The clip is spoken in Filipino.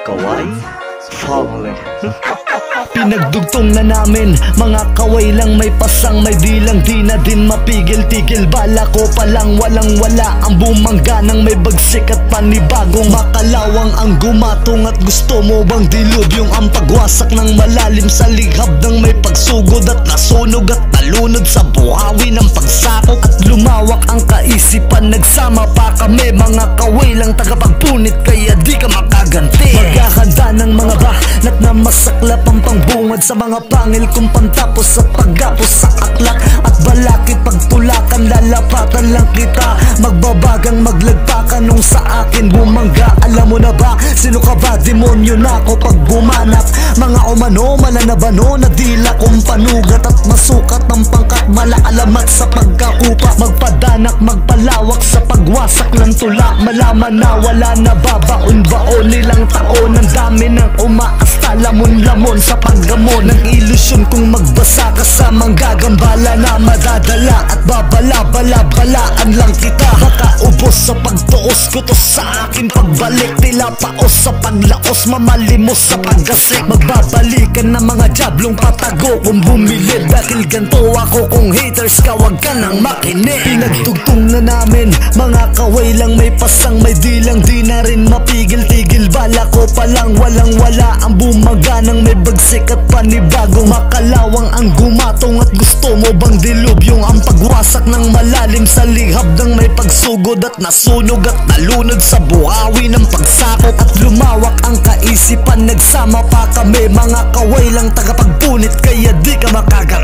Kawaii family. Pinagdugtong na namin, mga kaway lang may pasang, may bilang di na din mapigil-tigil. Bala ko palang walang wala ang bumangga nang may bagsik at panibagong makalawang ang gumatong. At gusto mo bang dilubyong ang pagwasak ng malalim sa lighab ng may pagsugod at nasunog at nalunod sa buhawi ng pagsakop. At lumawak ang kaisipan, nagsama pa kami, mga kaway lang tagapagpunit kaya di ka makaganti. Maghahanda ng mga bahnat na masaklap ang pangbungad sa mga pangil kung pantapos at paggapos sa aklat at balakid. Pagtulakan lalapatan lang kita, magbabagang maglagpakan nung sa akin bumangga. Alam mo na ba, sino ka ba? Demonyo na ako pag bumanap. Mga umano, malanabano na dila kong panugat at masukat ng pangkat malaalamat sa pagkakupa. Magpadanak, magpalawak sa pagwasak ng tula. Malaman na wala na babaon-baon nilang taon. Ang dami ng umaasta, lamon-lamon sa paggamon ng ilusyon. Kung magbasa ka sa manggagambala na madadala at babala-bala-balaan lang kita. Baka ubos sa pagtuos ko to sa akin pagbalik. Tila paos sa paglaos, mamalimos sa paggasik. Magbabalikan ng mga jablong patago kung bumili. Dahil ganto ako, kung haters ka wag ka nang makinig. Pinagtugtong na namin, mga kaway lang may pasang, may dilang di na rin mapigil-tigil. Bala ko palang walang wala ang bumaga nang may bagsik at panibagong makalawang ang gumatong. At gusto mo bang dilubyong ang pagwasak ng malalim sa lihab ng may pagsugod at nasunog at nalunod sa buhawi ng pagsakop. At lumawak ang kaisipan, nagsama pa kami, mga kaway lang tagapagpunit kaya di ka makaganti.